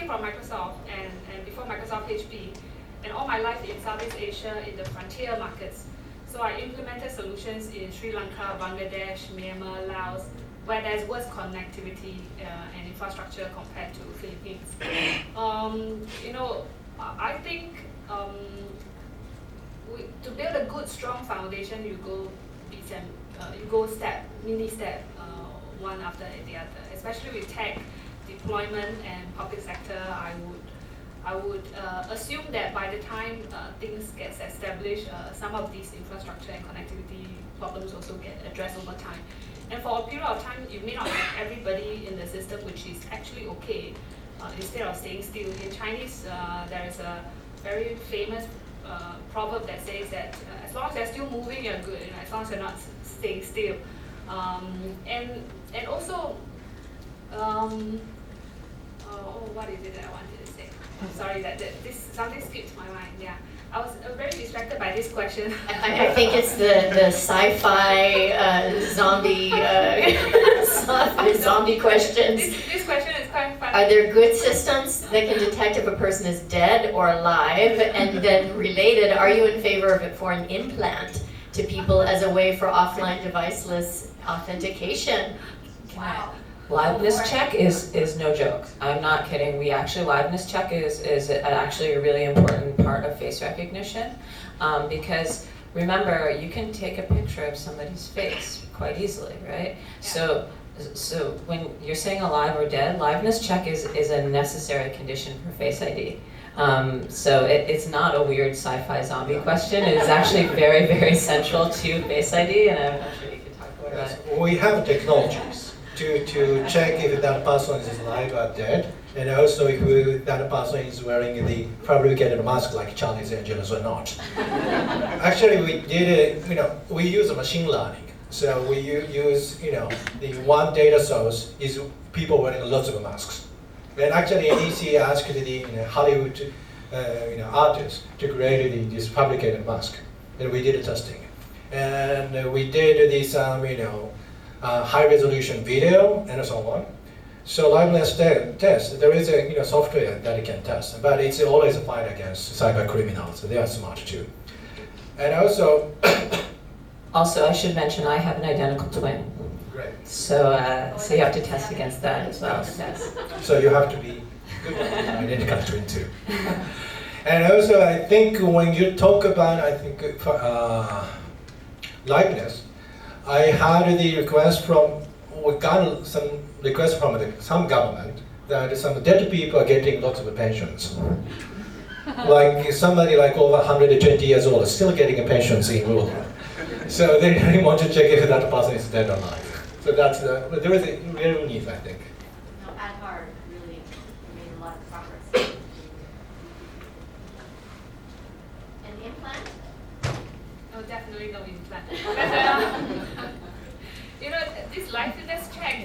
came from Microsoft and before Microsoft HP, and all my life in Southeast Asia in the frontier markets. So I implemented solutions in Sri Lanka, Bangladesh, Myanmar, Laos, where there's worse connectivity and infrastructure compared to Philippines. I think to build a good, strong foundation, you go mini step, one after the other. Especially with tech deployment and public sector, I would assume that by the time things get established, some of these infrastructure and connectivity problems also get addressed over time. And for a period of time, you may not have everybody in the system, which is actually okay, instead of staying still. In Chinese, there is a very famous proverb that says that as long as you're still moving, you're good, as long as you're not staying still. And also, what is it that I wanted to say? I'm sorry that this something skipped my mind. Yeah, I was very distracted by this question. I think it's the sci-fi zombie questions. This question is quite funny. Are there good systems that can detect if a person is dead or alive? And then related, are you in favor of it for an implant to people as a way for offline deviceless authentication? Wow. Liveness check is no joke. I'm not kidding. Liveness check is actually a really important part of face recognition, because remember, you can take a picture of somebody's face quite easily, right? Yeah. So when you're saying alive or dead, liveness check is a necessary condition for Face ID. So it's not a weird sci-fi zombie question. It is actually very, very central to Face ID, and I'm sure you can talk more about it. We have technologies to check if that person is alive or dead, and also if that person is wearing the fabricated mask like Charlie's Angels or not. Actually, we did it. We use machine learning. So we use the one data source is people wearing lots of masks. And actually, NEC asked the Hollywood artists to create this fabricated mask, and we did testing, and we did this high-resolution video and so on. So liveness test, there is a software that it can test, but it's always a fight against cyber criminals. So they are smart too. And also, I should mention I have an identical twin. great. So you have to test against that as well. Yes. So you have to be good with identical twin too. And also, I think when you talk about, liveness, I had the request we got some requests from some government that some dead people are getting lots of pensions. Like somebody like over 120 years old is still getting a pensions in rural. So they really want to check if that person is dead or alive. So that's there is a real need, I think. No, at heart, really made a lot of progress. An implant? No, definitely no implant. This liveness check,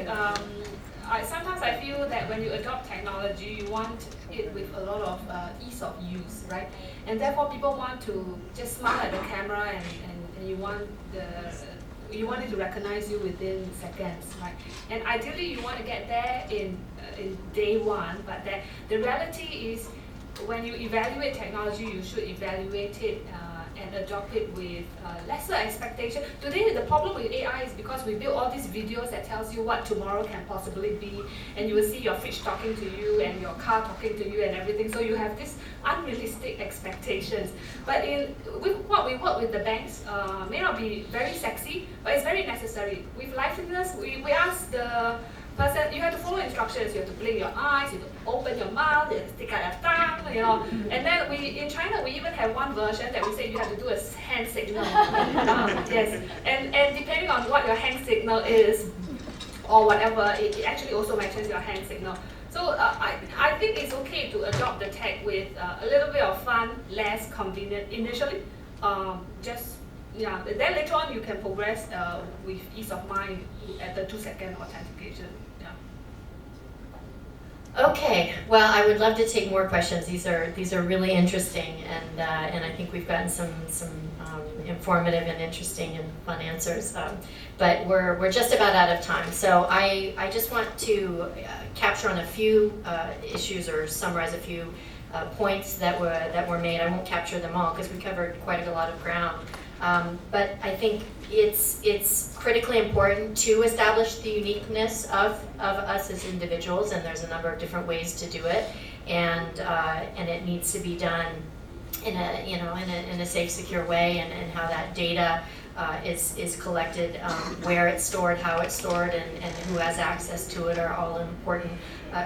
sometimes I feel that when you adopt technology, you want it with a lot of ease of use, right? And therefore people want to just smile at the camera and you want it to recognize you within seconds, right? And ideally you want to get there in day one, but the reality is when you evaluate technology, you should evaluate it and adopt it with lesser expectation. Today, the problem with AI is because we build all these videos that tells you what tomorrow can possibly be, and you will see your fridge talking to you and your car talking to you and everything. So you have these unrealistic expectations. But with what we work with the banks, may not be very sexy, but it's very necessary. With liveliness, we ask the person, you have to follow instructions. You have to blink your eyes, you have to open your mouth, you have to stick out your tongue, And then in China, we even have one version that we say you have to do a hand signal. Yes, and depending on what your hand signal is, or whatever, it actually also matches your hand signal. So I think it's okay to adopt the tech with a little bit of fun, less convenient initially. Then later on you can progress with ease of mind at the 2-second authentication. Okay, well, I would love to take more questions. These are really interesting, and I think we've gotten some informative and interesting and fun answers. But we're just about out of time, so I just want to capture on a few issues or summarize a few points that were made. I won't capture them all because we covered quite a lot of ground. But I think it's critically important to establish the uniqueness of us as individuals, and there's a number of different ways to do it, and it needs to be done in a safe, secure way, and how that data is collected, where it's stored, how it's stored, and who has access to it are all important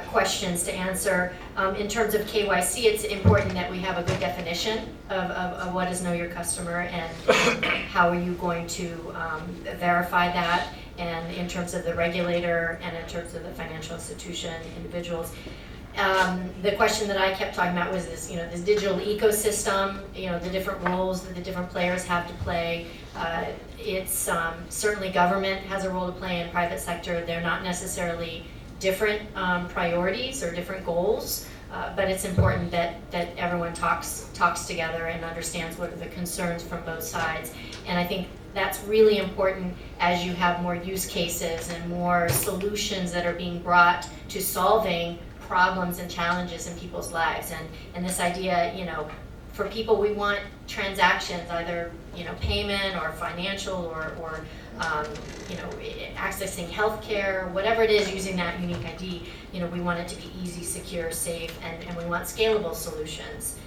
questions to answer. In terms of KYC, it's important that we have a good definition of what is Know Your Customer and how are you going to verify that, and in terms of the regulator and in terms of the financial institution, individuals. The question that I kept talking about was this, this digital ecosystem, the different roles that the different players have to play. It's certainly government has a role to play in private sector. They're not necessarily different priorities or different goals, but it's important that everyone talks together and understands what are the concerns from both sides. And I think that's really important as you have more use cases and more solutions that are being brought to solving problems and challenges in people's lives. And this idea, for people, we want transactions, either payment or financial or accessing healthcare, whatever it is, using that unique ID. We want it to be easy, secure, safe, and we want scalable solutions.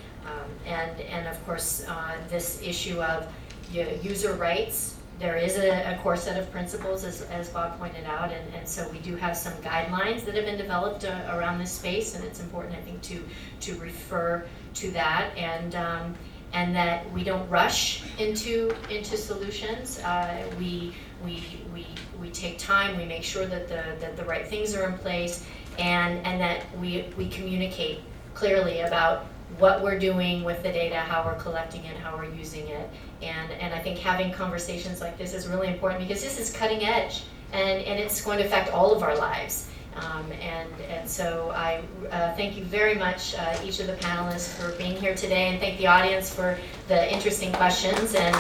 And of course, this issue of user rights. There is a core set of principles, as Bob pointed out, and so we do have some guidelines that have been developed around this space, and it's important, I think, to refer to that, and that we don't rush into solutions. We take time. We make sure that the right things are in place, and that we communicate clearly about what we're doing with the data, how we're collecting it, how we're using it. And I think having conversations like this is really important because this is cutting edge, and it's going to affect all of our lives. And so I thank you very much, each of the panelists, for being here today, and thank the audience for the interesting questions. And